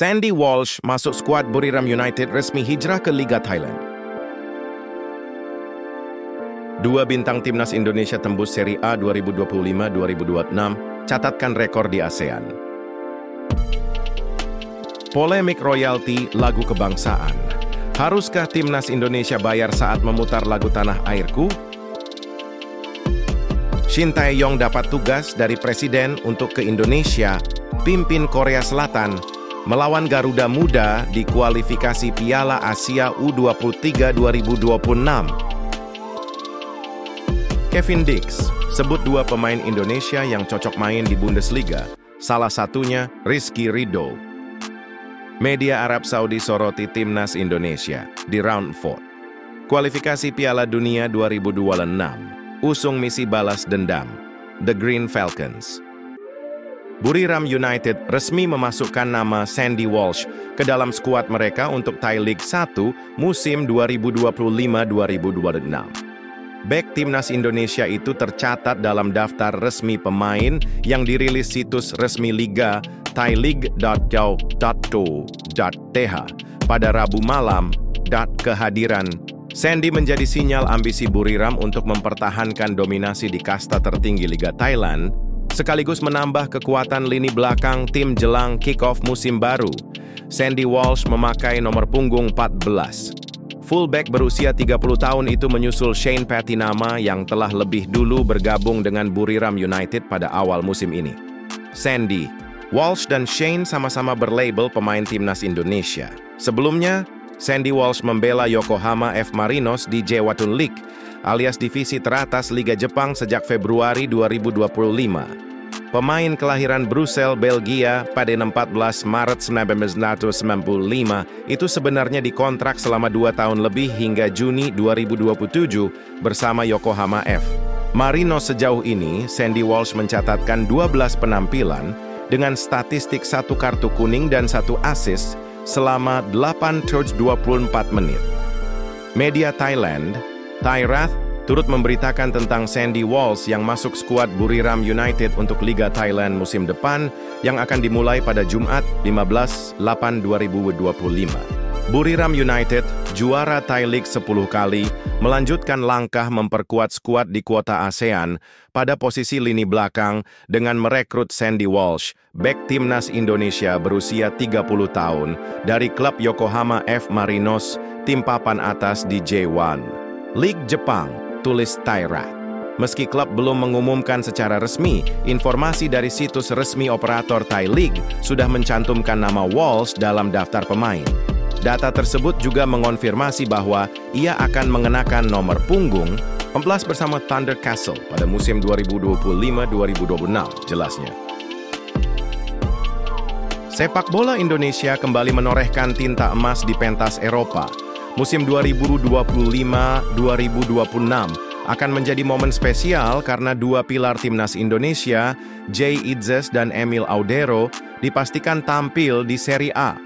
Sandy Walsh masuk skuad Buriram United resmi hijrah ke Liga Thailand. Dua bintang timnas Indonesia tembus Serie A 2025-2026, catatkan rekor di ASEAN. Polemik royalti lagu kebangsaan. Haruskah timnas Indonesia bayar saat memutar lagu Tanah Airku? Shin Tae-yong dapat tugas dari Presiden untuk ke Indonesia, pimpin Korea Selatan, melawan Garuda Muda di kualifikasi Piala Asia U23 2026. Kevin Dix sebut dua pemain Indonesia yang cocok main di Bundesliga, salah satunya Rizky Ridho. Media Arab Saudi soroti timnas Indonesia di round 4. Kualifikasi Piala Dunia 2026. Usung misi balas dendam, The Green Falcons. Buriram United resmi memasukkan nama Sandy Walsh ke dalam skuad mereka untuk Thai League 1 musim 2025-2026. Bek timnas Indonesia itu tercatat dalam daftar resmi pemain yang dirilis situs resmi Liga thaileague.go.th pada Rabu malam. Kehadiran Sandy menjadi sinyal ambisi Buriram untuk mempertahankan dominasi di kasta tertinggi Liga Thailand, sekaligus menambah kekuatan lini belakang tim jelang kick-off musim baru. Sandy Walsh memakai nomor punggung 14. Fullback berusia 30 tahun itu menyusul Shane Patinama yang telah lebih dulu bergabung dengan Buriram United pada awal musim ini. Sandy, Walsh dan Shane sama-sama berlabel pemain timnas Indonesia. Sebelumnya, Sandy Walsh membela Yokohama F. Marinos di Jeewatun League, alias divisi teratas Liga Jepang sejak Februari 2025. Pemain kelahiran Brussels, Belgia pada 14 Maret 1995 itu sebenarnya dikontrak selama 2 tahun lebih hingga Juni 2027 bersama Yokohama F. Marinos. Sejauh ini, Sandy Walsh mencatatkan 12 penampilan dengan statistik 1 kartu kuning dan 1 assist selama 8/24 menit. Media Thailand, Thairat, turut memberitakan tentang Sandy Walsh yang masuk skuad Buriram United untuk Liga Thailand musim depan yang akan dimulai pada Jumat 15/8/2025. Buriram United, juara Thai League 10 kali, melanjutkan langkah memperkuat skuad di kuota ASEAN pada posisi lini belakang dengan merekrut Sandy Walsh, bek timnas Indonesia berusia 30 tahun, dari klub Yokohama F. Marinos, tim papan atas di J1 League Jepang, tulis Thairat. Meski klub belum mengumumkan secara resmi, informasi dari situs resmi operator Thai League sudah mencantumkan nama Walsh dalam daftar pemain. Data tersebut juga mengonfirmasi bahwa ia akan mengenakan nomor punggung 14 bersama Thunder Castle pada musim 2025-2026, jelasnya. Sepak bola Indonesia kembali menorehkan tinta emas di pentas Eropa. Musim 2025-2026 akan menjadi momen spesial karena dua pilar timnas Indonesia, Jay Idzes dan Emil Audero, dipastikan tampil di Serie A.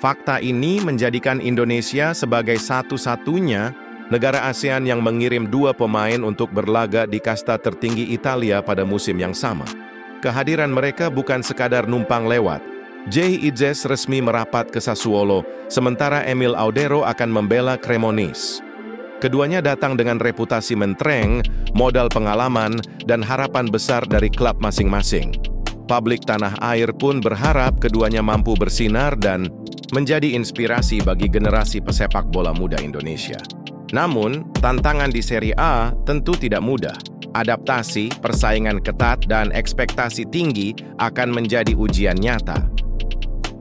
Fakta ini menjadikan Indonesia sebagai satu-satunya negara ASEAN yang mengirim dua pemain untuk berlaga di kasta tertinggi Italia pada musim yang sama. Kehadiran mereka bukan sekadar numpang lewat. Jay Idzes resmi merapat ke Sassuolo, sementara Emil Audero akan membela Cremonese. Keduanya datang dengan reputasi mentereng, modal pengalaman, dan harapan besar dari klub masing-masing. Publik tanah air pun berharap keduanya mampu bersinar dan menjadi inspirasi bagi generasi pesepak bola muda Indonesia. Namun, tantangan di Serie A tentu tidak mudah. Adaptasi, persaingan ketat, dan ekspektasi tinggi akan menjadi ujian nyata.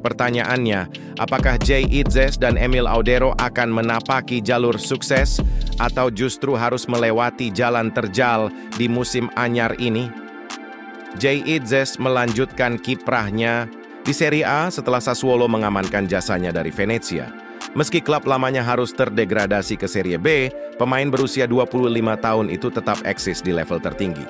Pertanyaannya, apakah Jay Idzes dan Emil Audero akan menapaki jalur sukses atau justru harus melewati jalan terjal di musim anyar ini? Jay Idzes melanjutkan kiprahnya di Serie A setelah Sassuolo mengamankan jasanya dari Venezia. Meski klub lamanya harus terdegradasi ke Serie B, pemain berusia 25 tahun itu tetap eksis di level tertinggi.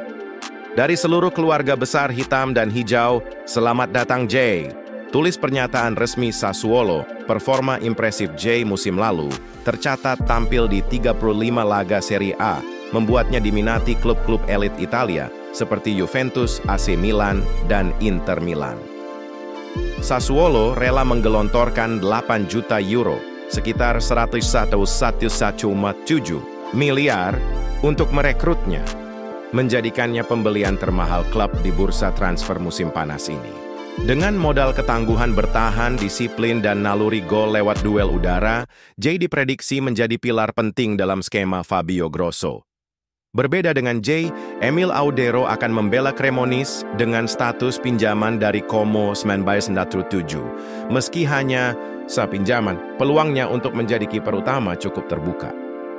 Dari seluruh keluarga besar hitam dan hijau, selamat datang Jay. Tulis pernyataan resmi Sassuolo. Performa impresif Jay musim lalu tercatat tampil di 35 laga Serie A, membuatnya diminati klub-klub elit Italia seperti Juventus, AC Milan, dan Inter Milan. Sassuolo rela menggelontorkan 8 juta euro, sekitar 101,7 miliar, untuk merekrutnya, menjadikannya pembelian termahal klub di bursa transfer musim panas ini. Dengan modal ketangguhan bertahan, disiplin, dan naluri gol lewat duel udara, Jay diprediksi menjadi pilar penting dalam skema Fabio Grosso. Berbeda dengan Jay, Emil Audero akan membela Cremonese dengan status pinjaman dari Como 1997. Meski hanya sepinjaman, peluangnya untuk menjadi kiper utama cukup terbuka.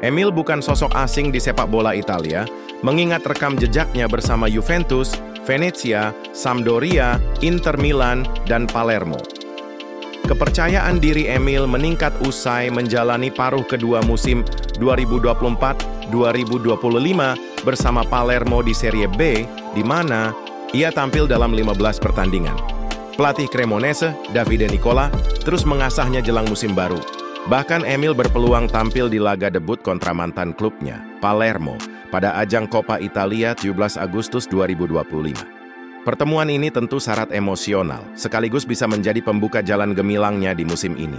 Emil bukan sosok asing di sepak bola Italia, mengingat rekam jejaknya bersama Juventus, Venezia, Sampdoria, Inter Milan, dan Palermo. Kepercayaan diri Emil meningkat usai menjalani paruh kedua musim 2024-2025 bersama Palermo di Serie B, di mana ia tampil dalam 15 pertandingan. Pelatih Cremonese, Davide Nicola, terus mengasahnya jelang musim baru. Bahkan Emil berpeluang tampil di laga debut kontra mantan klubnya, Palermo, pada ajang Coppa Italia 17 Agustus 2025. Pertemuan ini tentu syarat emosional, sekaligus bisa menjadi pembuka jalan gemilangnya di musim ini.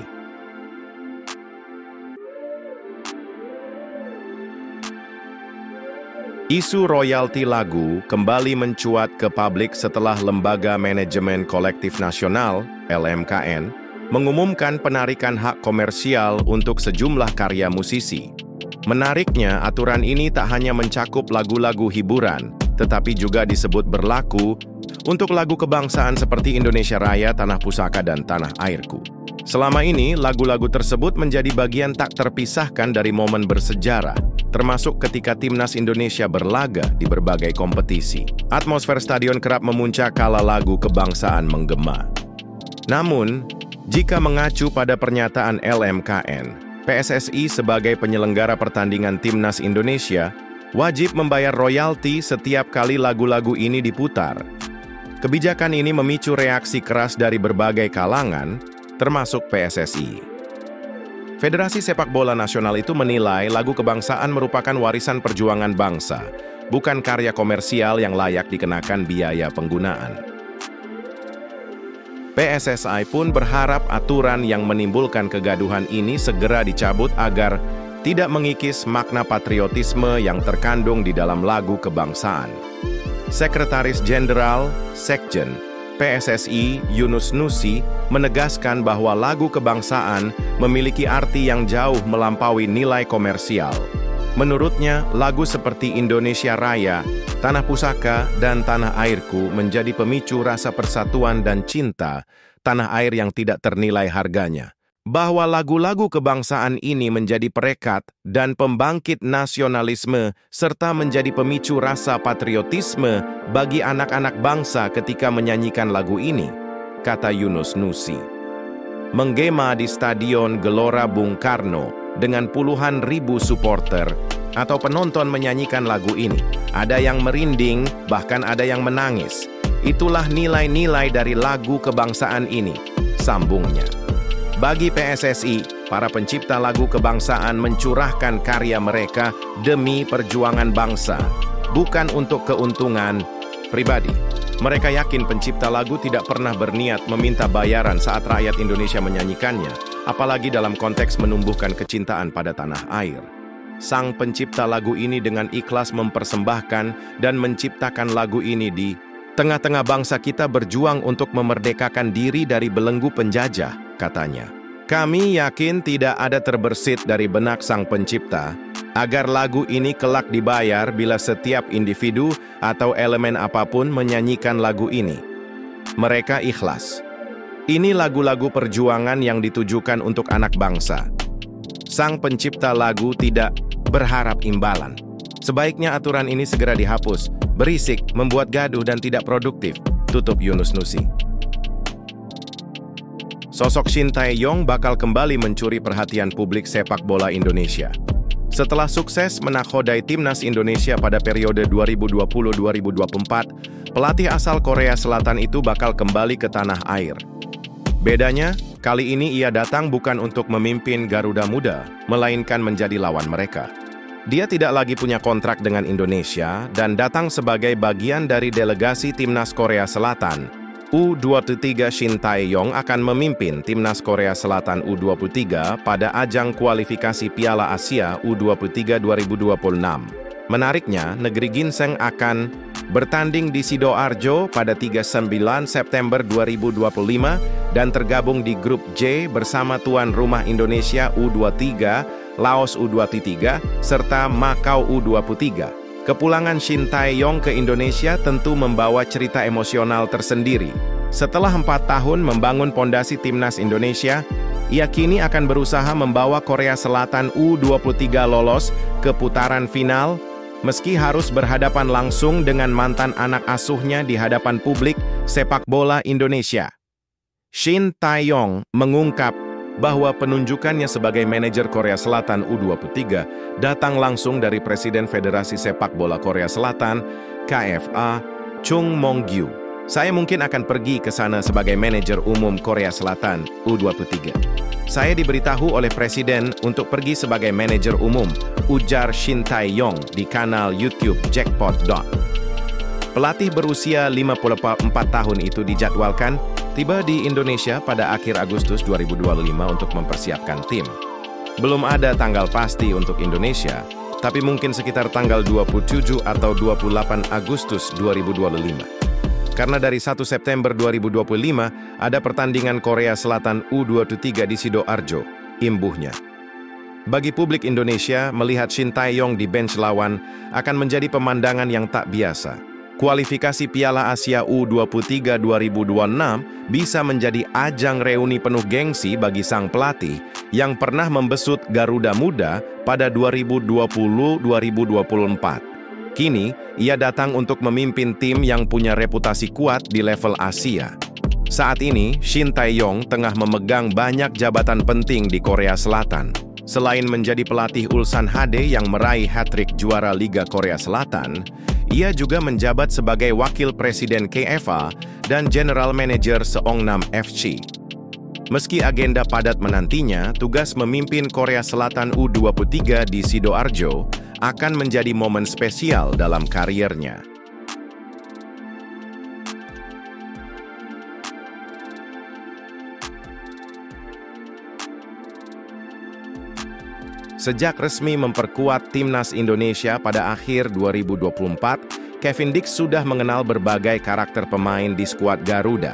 Isu royalti lagu kembali mencuat ke publik setelah Lembaga Manajemen Kolektif Nasional, LMKN, mengumumkan penarikan hak komersial untuk sejumlah karya musisi. Menariknya, aturan ini tak hanya mencakup lagu-lagu hiburan, tetapi juga disebut berlaku untuk lagu kebangsaan seperti Indonesia Raya, Tanah Pusaka, dan Tanah Airku. Selama ini, lagu-lagu tersebut menjadi bagian tak terpisahkan dari momen bersejarah, termasuk ketika Timnas Indonesia berlaga di berbagai kompetisi. Atmosfer stadion kerap memuncak kala lagu kebangsaan menggema. Namun, jika mengacu pada pernyataan LMKN, PSSI sebagai penyelenggara pertandingan Timnas Indonesia wajib membayar royalti setiap kali lagu-lagu ini diputar. Kebijakan ini memicu reaksi keras dari berbagai kalangan, termasuk PSSI. Federasi Sepak Bola Nasional itu menilai lagu kebangsaan merupakan warisan perjuangan bangsa, bukan karya komersial yang layak dikenakan biaya penggunaan. PSSI pun berharap aturan yang menimbulkan kegaduhan ini segera dicabut agar tidak mengikis makna patriotisme yang terkandung di dalam lagu kebangsaan. Sekretaris Jenderal Sekjen PSSI Yunus Nusi menegaskan bahwa lagu kebangsaan memiliki arti yang jauh melampaui nilai komersial. Menurutnya, lagu seperti Indonesia Raya, Tanah Pusaka, dan Tanah Airku menjadi pemicu rasa persatuan dan cinta tanah air yang tidak ternilai harganya. Bahwa lagu-lagu kebangsaan ini menjadi perekat dan pembangkit nasionalisme serta menjadi pemicu rasa patriotisme bagi anak-anak bangsa ketika menyanyikan lagu ini, kata Yunus Nusi. Menggema di Stadion Gelora Bung Karno dengan puluhan ribu supporter atau penonton menyanyikan lagu ini. Ada yang merinding, bahkan ada yang menangis. Itulah nilai-nilai dari lagu kebangsaan ini, sambungnya. Bagi PSSI, para pencipta lagu kebangsaan mencurahkan karya mereka demi perjuangan bangsa, bukan untuk keuntungan pribadi. Mereka yakin pencipta lagu tidak pernah berniat meminta bayaran saat rakyat Indonesia menyanyikannya, apalagi dalam konteks menumbuhkan kecintaan pada tanah air. Sang pencipta lagu ini dengan ikhlas mempersembahkan dan menciptakan lagu ini di tengah-tengah bangsa kita berjuang untuk memerdekakan diri dari belenggu penjajah, katanya. Kami yakin tidak ada terbersit dari benak sang pencipta agar lagu ini kelak dibayar bila setiap individu atau elemen apapun menyanyikan lagu ini. Mereka ikhlas. Ini lagu-lagu perjuangan yang ditujukan untuk anak bangsa. Sang pencipta lagu tidak berharap imbalan. Sebaiknya aturan ini segera dihapus. Berisik, membuat gaduh dan tidak produktif, tutup Yunus Nusi. Sosok Shin Tae-yong bakal kembali mencuri perhatian publik sepak bola Indonesia. Setelah sukses menakodai Timnas Indonesia pada periode 2020-2024, pelatih asal Korea Selatan itu bakal kembali ke tanah air. Bedanya, kali ini ia datang bukan untuk memimpin Garuda Muda, melainkan menjadi lawan mereka. Dia tidak lagi punya kontrak dengan Indonesia dan datang sebagai bagian dari delegasi Timnas Korea Selatan. U23 Shin Tae-yong akan memimpin Timnas Korea Selatan U23 pada ajang kualifikasi Piala Asia U23 2026. Menariknya, negeri ginseng akan bertanding di Sidoarjo pada 39 September 2025 dan tergabung di grup J bersama tuan rumah Indonesia U23, Laos U23, serta Makau U23. Kepulangan Shin Tae-yong ke Indonesia tentu membawa cerita emosional tersendiri. Setelah 4 tahun membangun pondasi Timnas Indonesia, ia kini akan berusaha membawa Korea Selatan U23 lolos ke putaran final, meski harus berhadapan langsung dengan mantan anak asuhnya di hadapan publik sepak bola Indonesia. Shin Tae-yong mengungkap bahwa penunjukannya sebagai manajer Korea Selatan U23 datang langsung dari Presiden Federasi Sepak Bola Korea Selatan, KFA, Chung Mong-gyu. Saya mungkin akan pergi ke sana sebagai manajer umum Korea Selatan U23. Saya diberitahu oleh Presiden untuk pergi sebagai manajer umum, ujar Shin Tae-yong di kanal YouTube Jackpot. Pelatih berusia 54 tahun itu dijadwalkan tiba di Indonesia pada akhir Agustus 2025 untuk mempersiapkan tim. Belum ada tanggal pasti untuk Indonesia, tapi mungkin sekitar tanggal 27 atau 28 Agustus 2025. Karena dari 1 September 2025 ada pertandingan Korea Selatan U23 di Sidoarjo, imbuhnya. Bagi publik Indonesia, melihat Shin Tae-yong di bench lawan akan menjadi pemandangan yang tak biasa. Kualifikasi Piala Asia U23 2026 bisa menjadi ajang reuni penuh gengsi bagi sang pelatih yang pernah membesut Garuda Muda pada 2020-2024. Kini, ia datang untuk memimpin tim yang punya reputasi kuat di level Asia. Saat ini, Shin Tae-yong tengah memegang banyak jabatan penting di Korea Selatan. Selain menjadi pelatih Ulsan HD yang meraih hat-trick juara Liga Korea Selatan, ia juga menjabat sebagai wakil presiden KFA dan general manager Seongnam FC. Meski agenda padat menantinya, tugas memimpin Korea Selatan U23 di Sidoarjo akan menjadi momen spesial dalam kariernya. Sejak resmi memperkuat Timnas Indonesia pada akhir 2024, Kevin Dix sudah mengenal berbagai karakter pemain di skuad Garuda.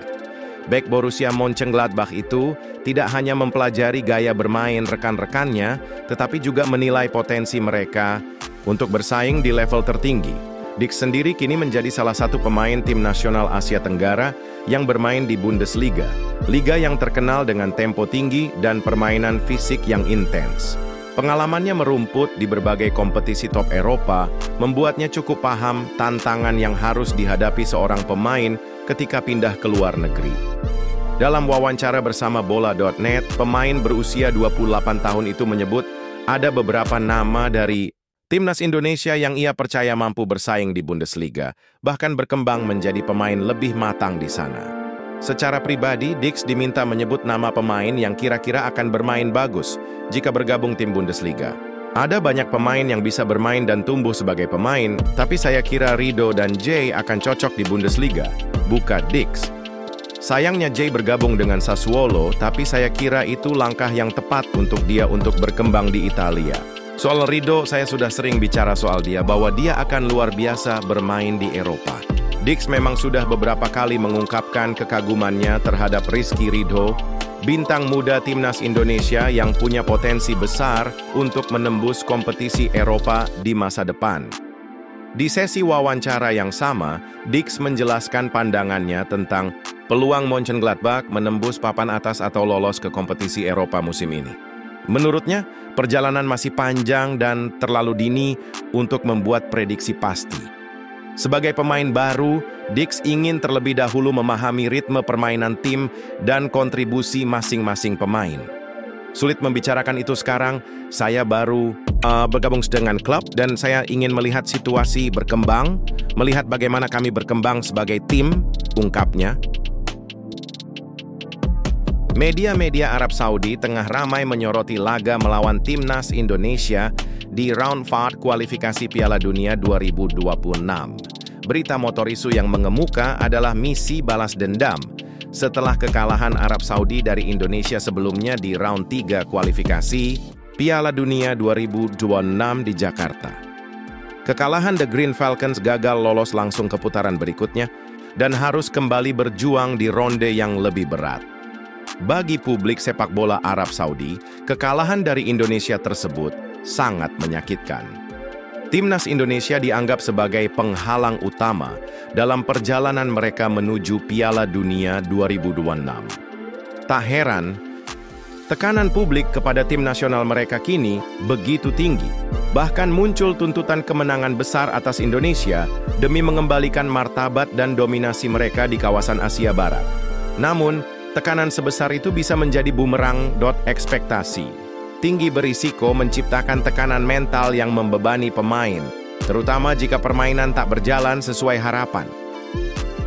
Bek Borussia Mönchengladbach itu tidak hanya mempelajari gaya bermain rekan-rekannya, tetapi juga menilai potensi mereka untuk bersaing di level tertinggi. Dix sendiri kini menjadi salah satu pemain tim nasional Asia Tenggara yang bermain di Bundesliga, liga yang terkenal dengan tempo tinggi dan permainan fisik yang intens. Pengalamannya merumput di berbagai kompetisi top Eropa membuatnya cukup paham tantangan yang harus dihadapi seorang pemain ketika pindah ke luar negeri. Dalam wawancara bersama Bola.net, pemain berusia 28 tahun itu menyebut ada beberapa nama dari Timnas Indonesia yang ia percaya mampu bersaing di Bundesliga, bahkan berkembang menjadi pemain lebih matang di sana. Secara pribadi, Dix diminta menyebut nama pemain yang kira-kira akan bermain bagus jika bergabung tim Bundesliga. Ada banyak pemain yang bisa bermain dan tumbuh sebagai pemain, tapi saya kira Rido dan Jay akan cocok di Bundesliga, buka Dix. Sayangnya Jay bergabung dengan Sassuolo, tapi saya kira itu langkah yang tepat untuk dia untuk berkembang di Italia. Soal Rido, saya sudah sering bicara soal dia bahwa dia akan luar biasa bermain di Eropa. Dix memang sudah beberapa kali mengungkapkan kekagumannya terhadap Rizky Ridho, bintang muda Timnas Indonesia yang punya potensi besar untuk menembus kompetisi Eropa di masa depan. Di sesi wawancara yang sama, Dix menjelaskan pandangannya tentang peluang Mönchengladbach menembus papan atas atau lolos ke kompetisi Eropa musim ini. Menurutnya, perjalanan masih panjang dan terlalu dini untuk membuat prediksi pasti. Sebagai pemain baru, Dix ingin terlebih dahulu memahami ritme permainan tim dan kontribusi masing-masing pemain. Sulit membicarakan itu sekarang, saya baru bergabung dengan klub dan saya ingin melihat situasi berkembang, melihat bagaimana kami berkembang sebagai tim, ungkapnya. Media-media Arab Saudi tengah ramai menyoroti laga melawan Timnas Indonesia di Round 4 kualifikasi Piala Dunia 2026. berita motor isu yang mengemuka adalah misi balas dendam setelah kekalahan Arab Saudi dari Indonesia sebelumnya di round 3 kualifikasi Piala Dunia 2026 di Jakarta. Kekalahan The Green Falcons gagal lolos langsung ke putaran berikutnya dan harus kembali berjuang di ronde yang lebih berat. Bagi publik sepak bola Arab Saudi, kekalahan dari Indonesia tersebut sangat menyakitkan. Timnas Indonesia dianggap sebagai penghalang utama dalam perjalanan mereka menuju Piala Dunia 2026. Tak heran, tekanan publik kepada tim nasional mereka kini begitu tinggi. Bahkan muncul tuntutan kemenangan besar atas Indonesia demi mengembalikan martabat dan dominasi mereka di kawasan Asia Barat. Namun, tekanan sebesar itu bisa menjadi bumerang. Ekspektasi tinggi berisiko menciptakan tekanan mental yang membebani pemain, terutama jika permainan tak berjalan sesuai harapan.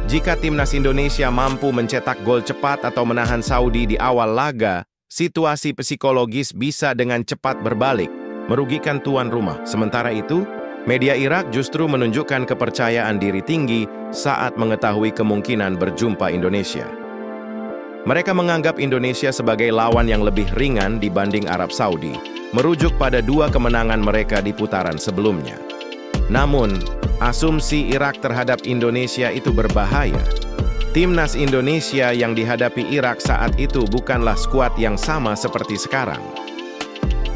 Jika timnas Indonesia mampu mencetak gol cepat atau menahan Saudi di awal laga, situasi psikologis bisa dengan cepat berbalik, merugikan tuan rumah. Sementara itu, media Irak justru menunjukkan kepercayaan diri tinggi saat mengetahui kemungkinan berjumpa Indonesia. Mereka menganggap Indonesia sebagai lawan yang lebih ringan dibanding Arab Saudi, merujuk pada 2 kemenangan mereka di putaran sebelumnya. Namun, asumsi Irak terhadap Indonesia itu berbahaya. Timnas Indonesia yang dihadapi Irak saat itu bukanlah skuad yang sama seperti sekarang.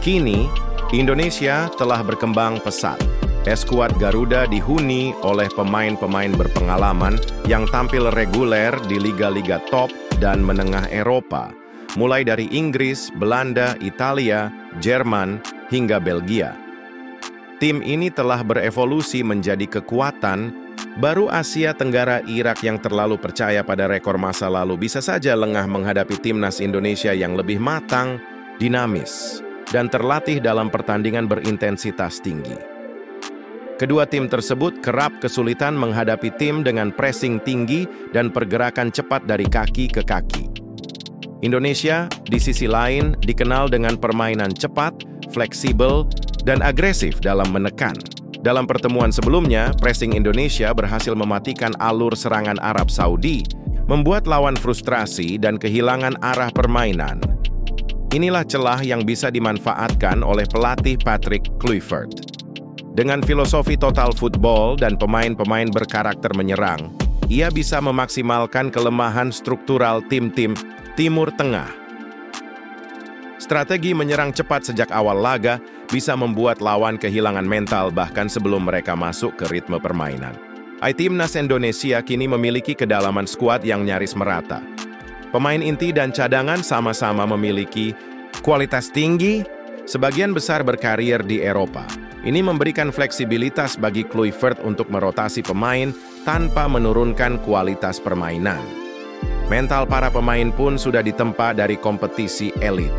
Kini, Indonesia telah berkembang pesat. Skuad Garuda dihuni oleh pemain-pemain berpengalaman yang tampil reguler di liga-liga top dan menengah Eropa, mulai dari Inggris, Belanda, Italia, Jerman, hingga Belgia. Tim ini telah berevolusi menjadi kekuatan. Baru Asia Tenggara Irak yang terlalu percaya pada rekor masa lalu bisa saja lengah menghadapi timnas Indonesia yang lebih matang, dinamis, dan terlatih dalam pertandingan berintensitas tinggi. Kedua tim tersebut kerap kesulitan menghadapi tim dengan pressing tinggi dan pergerakan cepat dari kaki ke kaki. Indonesia, di sisi lain, dikenal dengan permainan cepat, fleksibel, dan agresif dalam menekan. Dalam pertemuan sebelumnya, pressing Indonesia berhasil mematikan alur serangan Arab Saudi, membuat lawan frustrasi dan kehilangan arah permainan. Inilah celah yang bisa dimanfaatkan oleh pelatih Patrick Kluivert. Dengan filosofi total football dan pemain-pemain berkarakter menyerang, ia bisa memaksimalkan kelemahan struktural tim-tim Timur Tengah. Strategi menyerang cepat sejak awal laga bisa membuat lawan kehilangan mental bahkan sebelum mereka masuk ke ritme permainan. Timnas Indonesia kini memiliki kedalaman skuad yang nyaris merata. Pemain inti dan cadangan sama-sama memiliki kualitas tinggi, sebagian besar berkarir di Eropa. Ini memberikan fleksibilitas bagi Kluivert untuk merotasi pemain tanpa menurunkan kualitas permainan. Mental para pemain pun sudah ditempa dari kompetisi elit.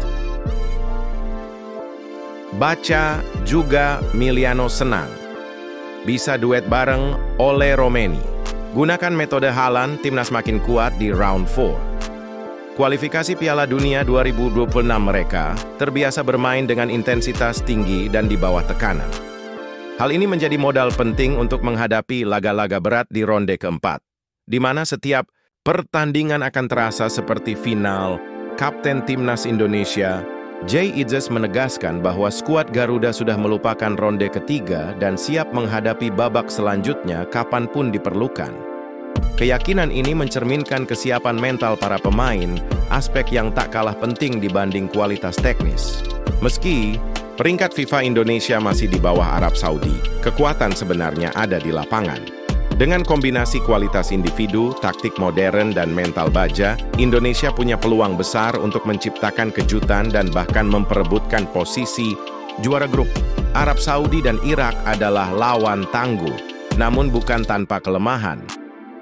Baca juga Miliano senang bisa duet bareng Ole Romeni. Gunakan metode Haaland, timnas makin kuat di round 4. Kualifikasi Piala Dunia 2026 mereka terbiasa bermain dengan intensitas tinggi dan di bawah tekanan. Hal ini menjadi modal penting untuk menghadapi laga-laga berat di ronde keempat, di mana setiap pertandingan akan terasa seperti final. Kapten Timnas Indonesia, Jay Idzes menegaskan bahwa skuad Garuda sudah melupakan ronde ketiga dan siap menghadapi babak selanjutnya kapanpun diperlukan. Keyakinan ini mencerminkan kesiapan mental para pemain, aspek yang tak kalah penting dibanding kualitas teknis. Meski peringkat FIFA Indonesia masih di bawah Arab Saudi, kekuatan sebenarnya ada di lapangan. Dengan kombinasi kualitas individu, taktik modern, dan mental baja, Indonesia punya peluang besar untuk menciptakan kejutan dan bahkan memperebutkan posisi juara grup. Arab Saudi dan Irak adalah lawan tangguh, namun bukan tanpa kelemahan.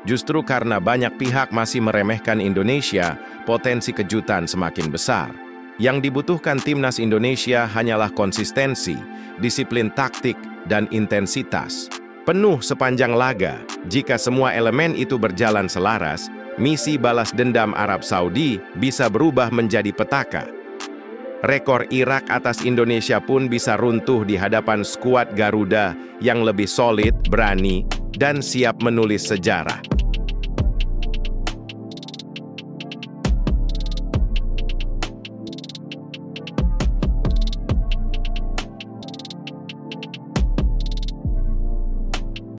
Justru karena banyak pihak masih meremehkan Indonesia, potensi kejutan semakin besar. Yang dibutuhkan timnas Indonesia hanyalah konsistensi, disiplin taktik, dan intensitas penuh sepanjang laga. Jika semua elemen itu berjalan selaras, misi balas dendam Arab Saudi bisa berubah menjadi petaka. Rekor Irak atas Indonesia pun bisa runtuh di hadapan skuad Garuda yang lebih solid, berani, dan siap menulis sejarah.